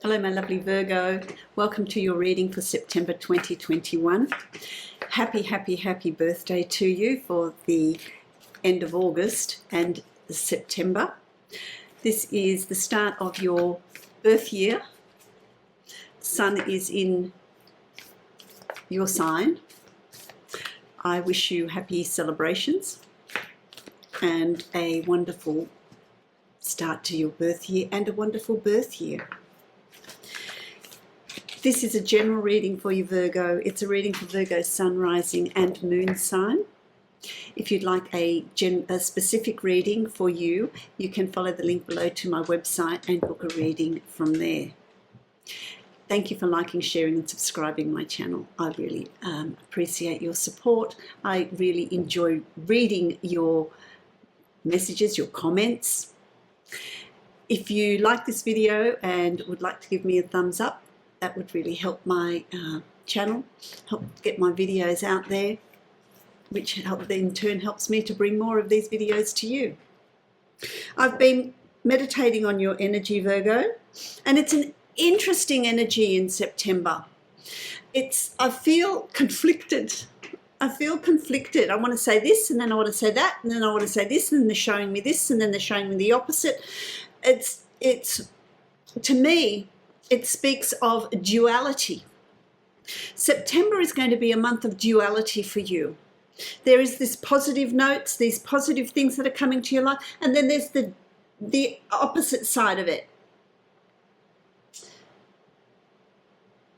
Hello, my lovely Virgo. Welcome to your reading for September 2021. Happy birthday to you for the end of August and September. This is the start of your birth year. Sun is in your sign. I wish you happy celebrations and a wonderful start to your birth year and a wonderful birth year. This is a general reading for you, Virgo. It's a reading for Virgo's sun, rising and moon sign. If you'd like a specific reading for you, you can follow the link below to my website and book a reading from there. Thank you for liking, sharing and subscribing my channel. I really appreciate your support. I really enjoy reading your messages, your comments. If you like this video and would like to give me a thumbs up, that would really help my channel, help get my videos out there, which in turn helps me to bring more of these videos to you. I've been meditating on your energy, Virgo, and it's an interesting energy in September. I feel conflicted. I want to say this, and then I want to say that, and then I want to say this, and then they're showing me this, and then they're showing me the opposite. To me, it speaks of duality. September is going to be a month of duality for you. There is this positive notes, these positive things that are coming to your life, and then there's the opposite side of it.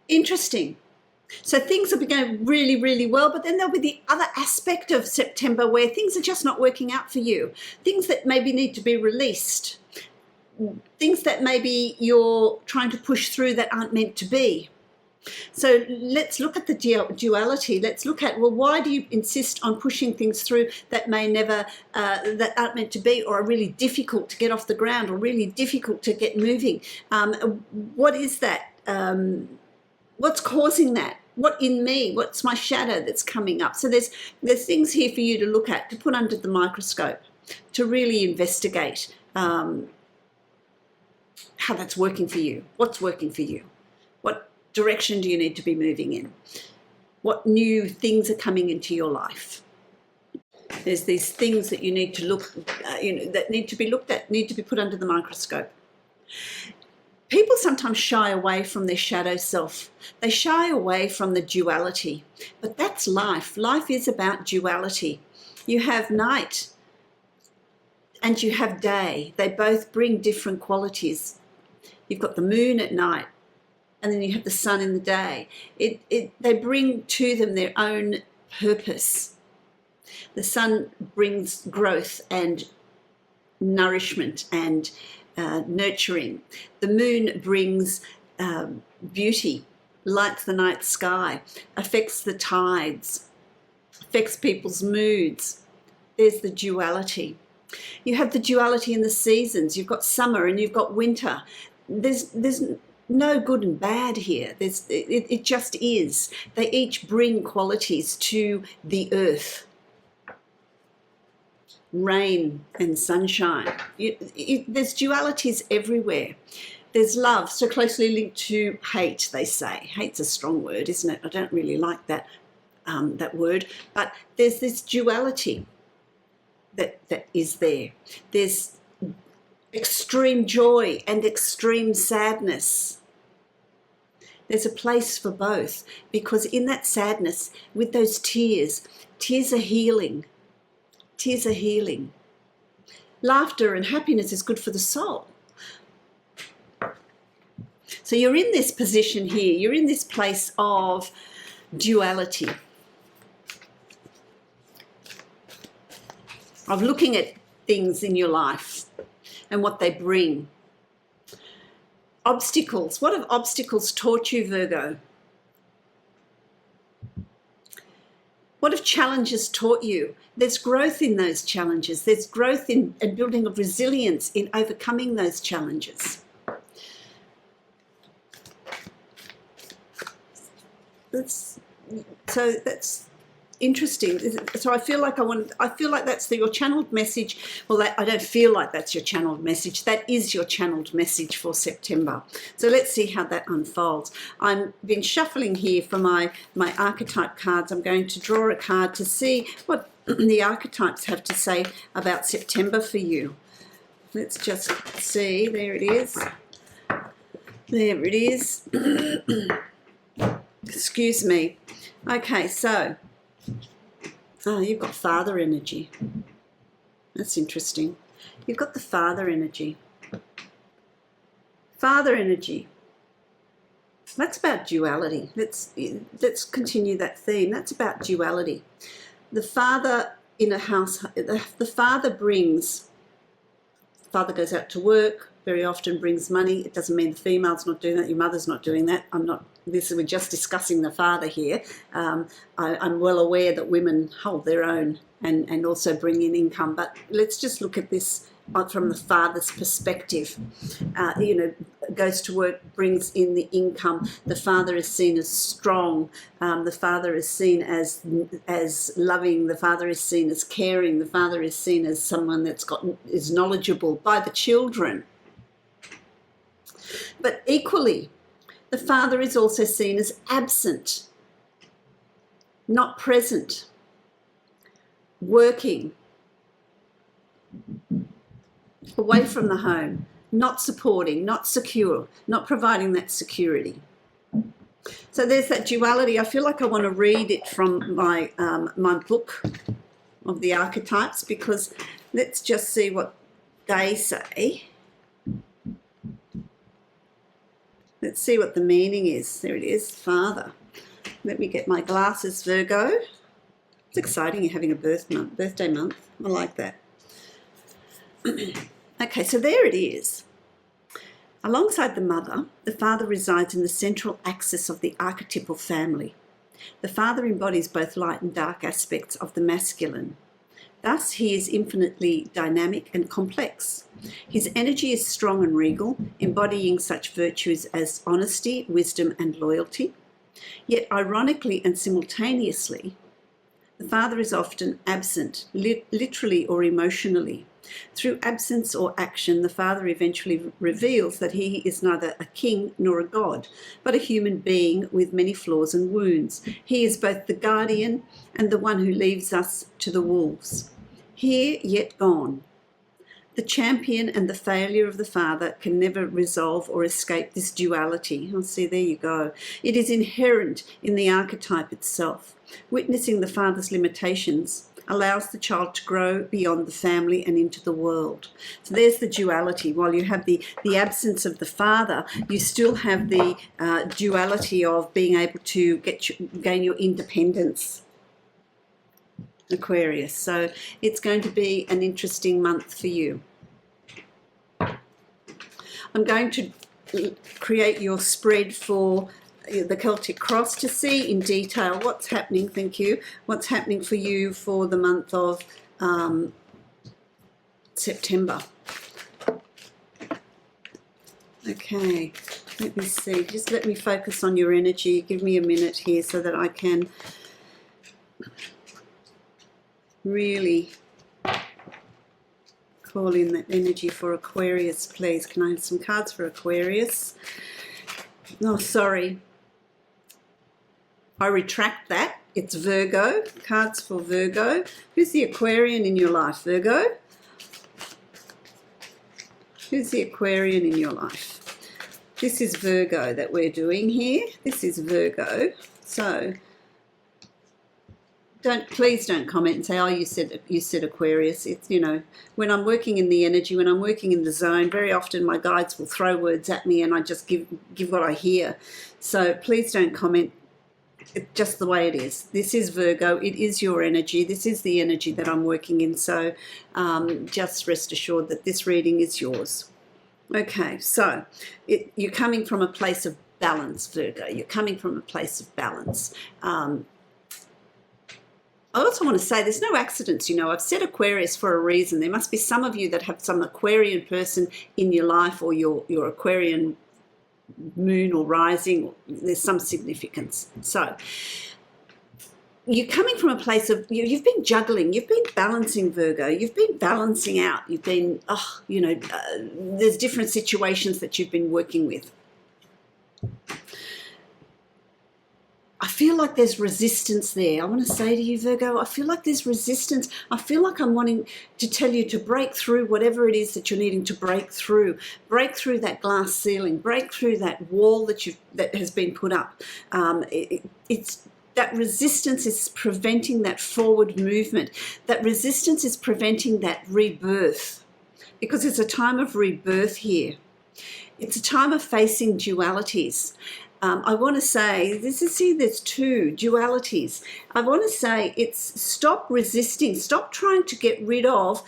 Interesting. So things will be going really, really well, but then there'll be the other aspect of September where things are just not working out for you. Things that maybe need to be released. Things that maybe you're trying to push through that aren't meant to be. So let's look at the duality. Let's look at, well, why do you insist on pushing things through that may never, that aren't meant to be, or are really difficult to get off the ground, or really difficult to get moving? What is that? What's causing that? What in me? What's my shadow that's coming up? So there's things here for you to look at, to put under the microscope, to really investigate how that's working for you. What's working for you? What direction do you need to be moving in? What new things are coming into your life? There's these things that you need to look, that need to be looked at, need to be put under the microscope. People sometimes shy away from their shadow self. They shy away from the duality, but that's life. Life is about duality. You have night and you have day. They both bring different qualities. You've got the moon at night, and then you have the sun in the day. They bring to them their own purpose. The sun brings growth and nourishment and nurturing. The moon brings beauty, lights the night sky, affects the tides, affects people's moods. There's the duality. You have the duality in the seasons. You've got summer and you've got winter. There's no good and bad here. It just is. They each bring qualities to the earth. Rain and sunshine. There's dualities everywhere. There's love, so closely linked to hate, they say. Hate's a strong word, isn't it? I don't really like that word. But there's this duality that is there. There's extreme joy and extreme sadness. There's a place for both, because in that sadness, with those tears are healing. Tears are healing. Laughter and happiness is good for the soul. So you're in this position here. You're in this place of duality, of looking at things in your life and what they bring. Obstacles. What have obstacles taught you, Virgo? What have challenges taught you? There's growth in those challenges. There's growth in building of resilience in overcoming those challenges. interesting. So I feel like that's your channeled message. Well, I don't feel like that's your channeled message. That is your channeled message for September. So let's see how that unfolds. I've been shuffling here for my archetype cards. I'm going to draw a card to see what the archetypes have to say about September for you. Let's just see. There it is. There it is. Excuse me. Okay, so you've got father energy. That's interesting. You've got the father energy. Father energy. That's about duality. Let's continue that theme. That's about duality. The father in a house, the father goes out to work, very often brings money. It doesn't mean the female's not doing that, your mother's not doing that. We're just discussing the father here. I'm well aware that women hold their own and also bring in income, but let's just look at this from the father's perspective. Goes to work, brings in the income. The father is seen as strong. The father is seen as loving. The father is seen as caring. The father is seen as someone is knowledgeable by the children. But equally, the father is also seen as absent, not present, working, away from the home, not supporting, not secure, not providing that security. So there's that duality. I feel like I want to read it from my book of the archetypes, because let's just see what they say. Let's see what the meaning is. There it is, father. Let me get my glasses, Virgo. It's exciting you're having a birthday month. I like that. Okay, so there it is. Alongside the mother, the father resides in the central axis of the archetypal family. The father embodies both light and dark aspects of the masculine. Thus, he is infinitely dynamic and complex. His energy is strong and regal, embodying such virtues as honesty, wisdom, and loyalty. Yet, ironically and simultaneously, the father is often absent, literally or emotionally. Through absence or action, the father eventually reveals that he is neither a king nor a god, but a human being with many flaws and wounds. He is both the guardian and the one who leaves us to the wolves. Here, yet gone. The champion and the failure of the father can never resolve or escape this duality. Oh, see, there you go. It is inherent in the archetype itself. Witnessing the father's limitations allows the child to grow beyond the family and into the world. So there's the duality. While you have the absence of the father, you still have the duality of being able to gain your independence, Aquarius. So it's going to be an interesting month for you. I'm going to create your spread for the Celtic Cross to see in detail what's happening. Thank you. What's happening for you for the month of September. Okay, let me see. Just let me focus on your energy. Give me a minute here so that I can really call in that energy for Aquarius, please. Can I have some cards for Aquarius? Oh, sorry. I retract that. It's Virgo. Cards for Virgo. Who's the Aquarian in your life, Virgo? Who's the Aquarian in your life? This is Virgo that we're doing here. This is Virgo. So please don't comment and say, oh, you said Aquarius. It's, when I'm working in the energy, when I'm working in the zone, very often my guides will throw words at me and I just give what I hear. So please don't comment. It's just the way it is. This is Virgo. It is your energy. This is the energy that I'm working in. So just rest assured that this reading is yours. Okay, so you're coming from a place of balance, Virgo. You're coming from a place of balance. I also want to say there's no accidents, I've said Aquarius for a reason. There must be some of you that have some Aquarian person in your life, or your Aquarian moon or rising. There's some significance. So you're coming from a place of, you've been juggling, you've been balancing, Virgo, you've been balancing out, you've been, there's different situations that you've been working with. I feel like there's resistance there. I want to say to you, Virgo, I feel like there's resistance. I feel like I'm wanting to tell you to break through whatever it is that you're needing to break through that glass ceiling, break through that wall that has been put up. It's that resistance is preventing that forward movement. That resistance is preventing that rebirth, because it's a time of rebirth here. It's a time of facing dualities. I want to say, there's two dualities. I want to say it's stop resisting, stop trying to get rid of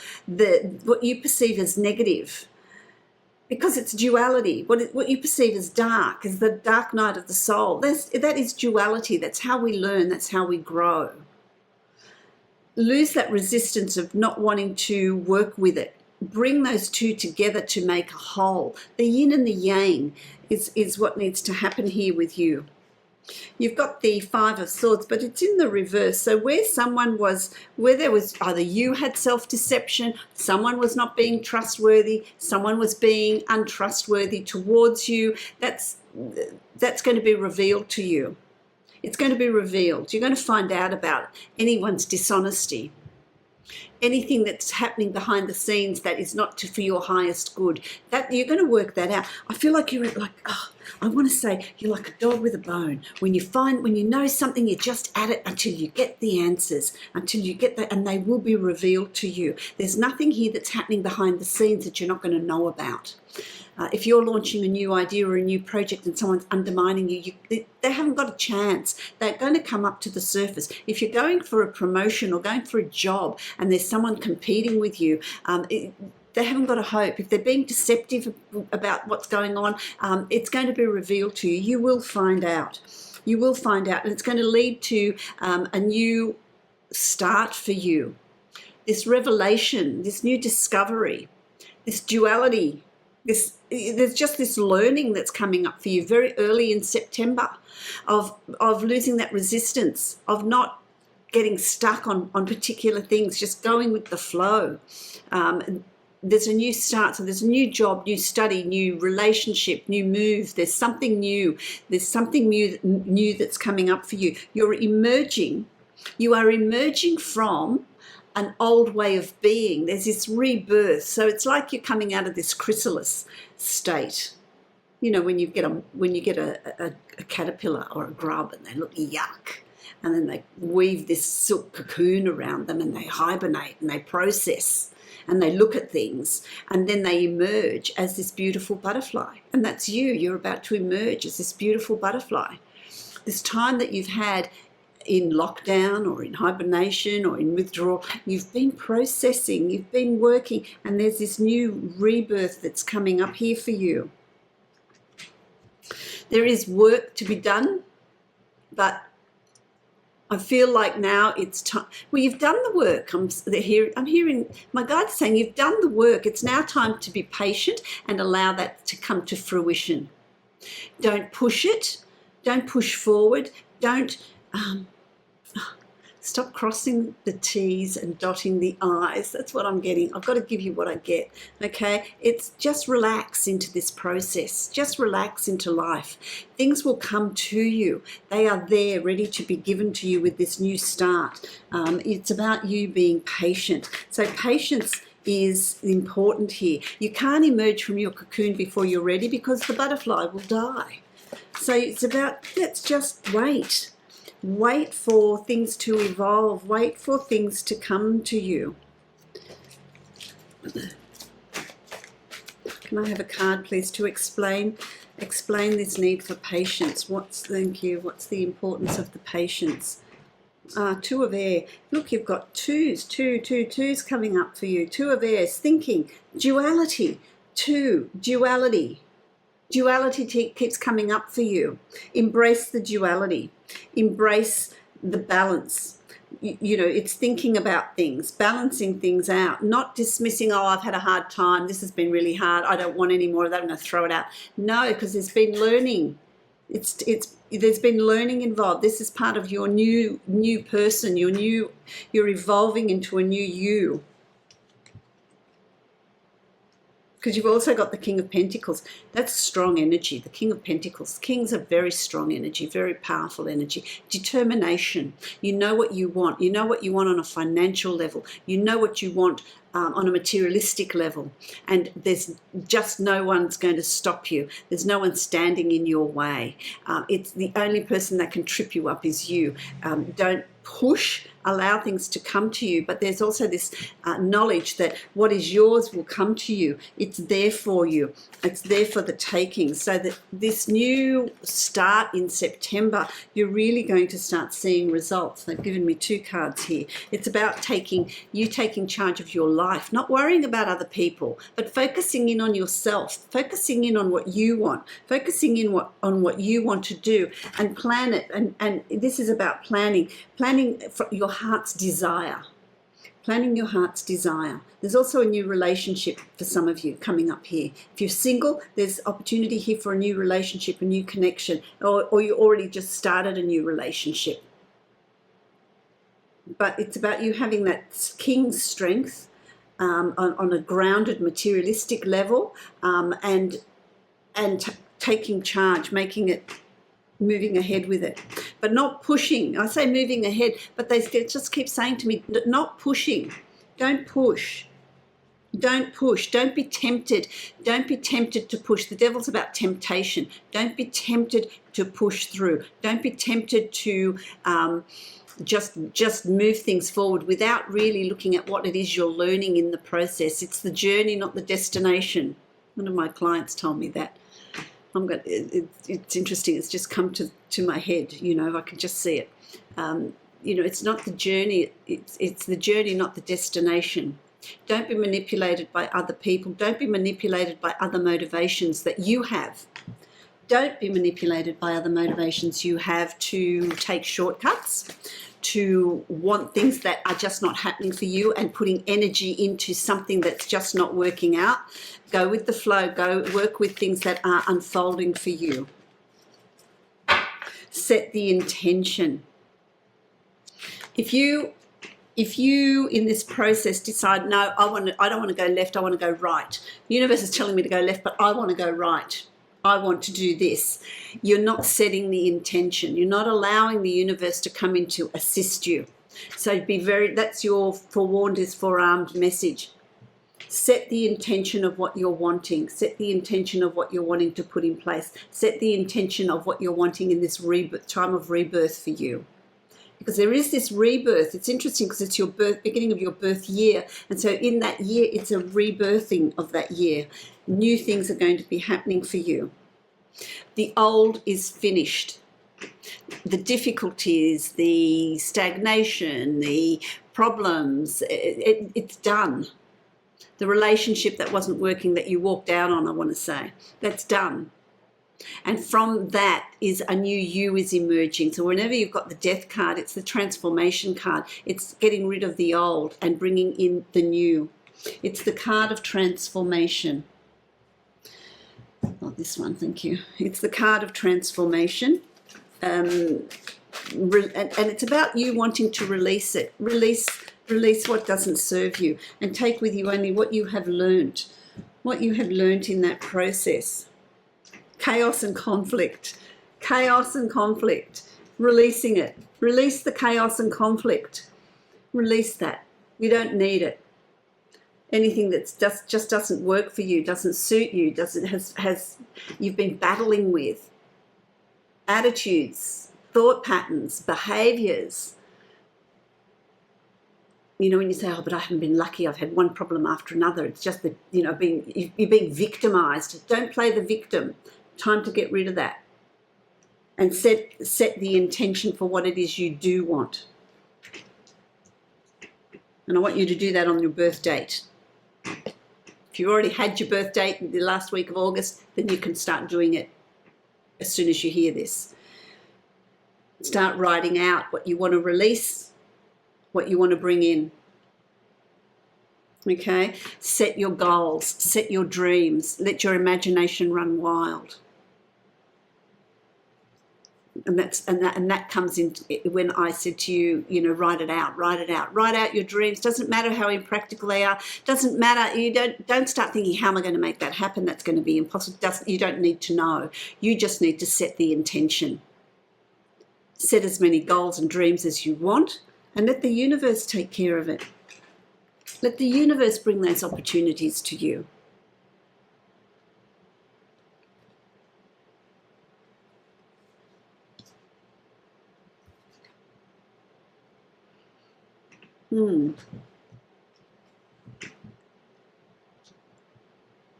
what you perceive as negative, because it's duality. What you perceive as dark is the dark night of the soul. That is duality. That's how we learn. That's how we grow. Lose that resistance of not wanting to work with it. Bring those two together to make a whole. The yin and the yang is what needs to happen here with you. You've got the Five of Swords, but it's in the reverse. So where there was either you had self-deception, someone was not being trustworthy, someone was being untrustworthy towards you, that's going to be revealed to you. It's going to be revealed. You're going to find out about anyone's dishonesty. Anything that's happening behind the scenes that is not for your highest good, that you're going to work that out. I feel like you're I want to say you're like a dog with a bone. When you know something, you're just at it until you get the answers, and they will be revealed to you. There's nothing here that's happening behind the scenes that you're not going to know about. If you're launching a new idea or a new project and someone's undermining you, they haven't got a chance. They're going to come up to the surface. If you're going for a promotion or going for a job and there's someone competing with you, they haven't got a hope. If they're being deceptive about what's going on, it's going to be revealed to you. You will find out. You will find out, and it's going to lead to a new start for you. This revelation, this new discovery, this duality, there's just this learning that's coming up for you very early in September of losing that resistance, of not getting stuck on particular things, just going with the flow. There's a new start, so there's a new job, new study, new relationship, new move. There's something new. There's something new that's coming up for you. You are emerging from an old way of being. There's this rebirth. So it's like you're coming out of this chrysalis state. You know, when you get a caterpillar or a grub and they look yuck, and then they weave this silk cocoon around them and they hibernate and they process and they look at things, and then they emerge as this beautiful butterfly. And that's you. You're about to emerge as this beautiful butterfly. This time that you've had in lockdown or in hibernation or in withdrawal, you've been processing, you've been working, and there's this new rebirth that's coming up here for you. There is work to be done, but I feel like now it's time. Well, you've done the work. I'm hearing my guides saying you've done the work. It's now time to be patient and allow that to come to fruition. Don't push it. Don't push forward. Don't stop crossing the T's and dotting the I's. That's what I'm getting. I've got to give you what I get, okay? It's just relax into this process. Just relax into life. Things will come to you. They are there, ready to be given to you with this new start. It's about you being patient. So patience is important here. You can't emerge from your cocoon before you're ready, because the butterfly will die. So it's about, let's just wait. Wait for things to evolve. Wait for things to come to you. Can I have a card, please, to explain this need for patience? Thank you. What's the importance of the patience? Two of air. Look, you've got twos coming up for you. Two of air. Thinking. Duality. Duality. Duality keeps coming up for you. Embrace the duality. Embrace the balance. You know, it's thinking about things, balancing things out, not dismissing, oh, I've had a hard time, this has been really hard, I don't want any more of that, I'm going to throw it out. No, because there's been learning. There's been learning involved. This is part of your new person. You're evolving into a new you. Because you've also got the King of Pentacles. That's strong energy. The King of Pentacles. Kings are very strong energy, very powerful energy. Determination. You know what you want. You know what you want on a financial level. You know what you want on a materialistic level. And there's just no one's going to stop you. There's no one standing in your way. It's the only person that can trip you up is you. Don't push, allow things to come to you, but there's also this knowledge that what is yours will come to you. It's there for you. It's there for the taking. So that this new start in September, you're really going to start seeing results. They've given me 2 cards here. It's about taking charge of your life, not worrying about other people, but focusing in on yourself, focusing in on what you want, focusing in on what you want to do, and plan it. And this is about planning for your heart's desire. Planning your heart's desire. There's also a new relationship for some of you coming up here. If you're single, there's opportunity here for a new relationship, a new connection, or you already just started a new relationship. But it's about you having that king's strength on a grounded materialistic level, and taking charge, moving ahead with it, but not pushing. I say moving ahead, but they just keep saying to me, not pushing. Don't push. Don't push. Don't be tempted. Don't be tempted to push. The devil's about temptation. Don't be tempted to push through. Don't be tempted to just move things forward without really looking at what it is you're learning in the process. It's the journey, not the destination. One of my clients told me that. It's interesting. It's just come to my head. I can just see it. It's not the journey. It's the journey, not the destination. Don't be manipulated by other people. Don't be manipulated by other motivations that you have. Don't be manipulated by other motivations you have to take shortcuts, to want things that are just not happening for you and putting energy into something that's just not working out. Go with the flow. Go work with things that are unfolding for you. Set the intention. If you in this process decide, no, I don't want to go left, I want to go right. The universe is telling me to go left, but I want to go right. I want to do this. You're not setting the intention. You're not allowing the universe to come in to assist you. So that's your forewarned is forearmed message. Set the intention of what you're wanting. Set the intention of what you're wanting to put in place. Set the intention of what you're wanting in this time of rebirth for you. Because there is this rebirth. It's interesting because it's your beginning of your birth year. And so in that year, it's a rebirthing of that year. New things are going to be happening for you. The old is finished. The difficulties, the stagnation, the problems, it's done. The relationship that wasn't working that you walked out on, I want to say, that's done. And from that is a new you is emerging. So whenever you've got the death card, it's the transformation card. It's getting rid of the old and bringing in the new. It's the card of transformation. Not this one, thank you. It's the card of transformation. And it's about you wanting to release it. Release what doesn't serve you and take with you only what you have learned. What you have learned in that process. Chaos and conflict. Chaos and conflict. Releasing it. Release the chaos and conflict. Release that. You don't need it. Anything that just doesn't work for you, doesn't suit you, you've been battling with. Attitudes, thought patterns, behaviours. When you say, oh, but I haven't been lucky, I've had one problem after another. It's just that, you're being victimised. Don't play the victim. Time to get rid of that. And set the intention for what it is you do want. And I want you to do that on your birth date. If you already had your birth date in the last week of August, then you can start doing it as soon as you hear this. Start writing out what you want to release, what you want to bring in. Okay? Set your goals, set your dreams, let your imagination run wild. And that comes in when I said to you, you know, write it out, write out your dreams. Doesn't matter how impractical they are. Doesn't matter. You don't start thinking, how am I going to make that happen? That's going to be impossible. You don't need to know. You just need to set the intention. Set as many goals and dreams as you want, and let the universe take care of it. Let the universe bring those opportunities to you.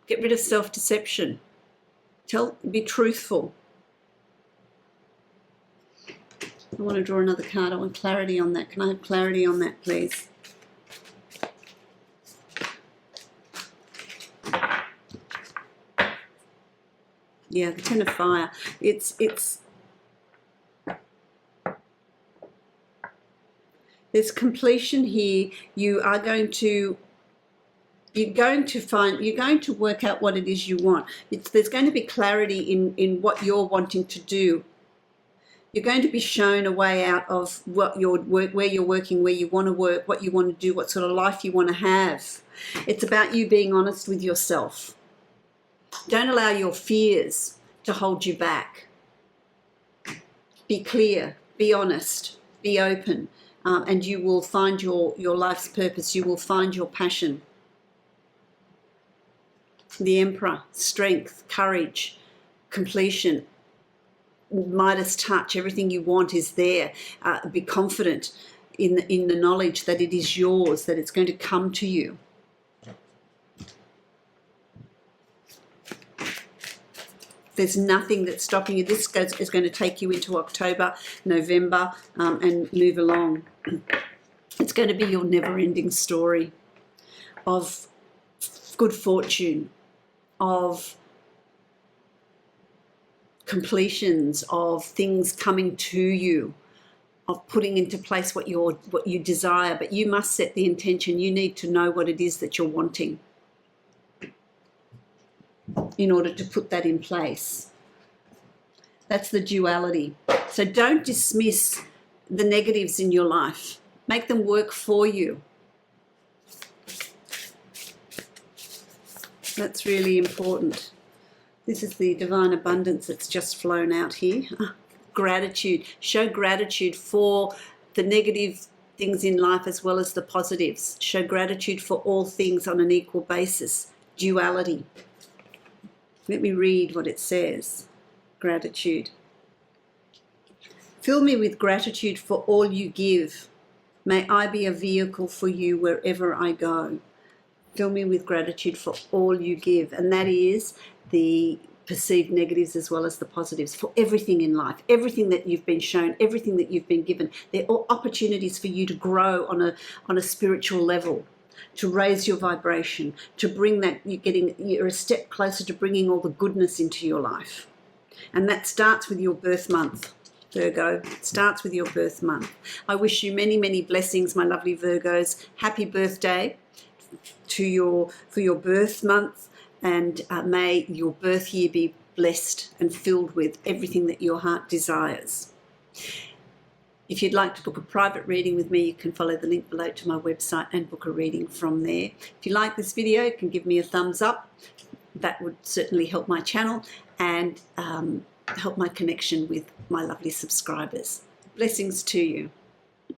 Get rid of self-deception. Be truthful. I want to draw another card. I want clarity on that. Can I have clarity on that, please? Yeah, the Ten of Fire. There's completion here. You're going to work out what it is you want. There's going to be clarity in what you're wanting to do. You're going to be shown a way out of where you're working, where you want to work, what you want to do, what sort of life you want to have. It's about you being honest with yourself. Don't allow your fears to hold you back. Be clear, be honest, be open, and you will find your life's purpose. You will find your passion. The Emperor, strength, courage, completion, Midas touch. Everything you want is there. Be confident in the knowledge that it is yours, that it's going to come to you. There's nothing that's stopping you. This is going to take you into October, November, and move along. It's going to be your never-ending story of good fortune, of completions, of things coming to you, of putting into place what you desire. But you must set the intention. You need to know what it is that you're wanting in order to put that in place. That's the duality. So don't dismiss the negatives in your life. Make them work for you. That's really important. This is the divine abundance that's just flown out here. Gratitude. Show gratitude for the negative things in life as well as the positives. Show gratitude for all things on an equal basis. Duality. Let me read what it says. Gratitude. Fill me with gratitude for all you give. May I be a vehicle for you wherever I go. Fill me with gratitude for all you give. And that is the perceived negatives as well as the positives, for everything in life, everything that you've been shown, everything that you've been given. They're all opportunities for you to grow on a spiritual level, to raise your vibration, to bring that, you're a step closer to bringing all the goodness into your life. And that starts with your birth month, Virgo. It starts with your birth month. I wish you many, many blessings, my lovely Virgos. Happy birthday for your birth month, and may your birth year be blessed and filled with everything that your heart desires. If you'd like to book a private reading with me, you can follow the link below to my website and book a reading from there. If you like this video, you can give me a thumbs up. That would certainly help my channel and help my connection with my lovely subscribers. Blessings to you.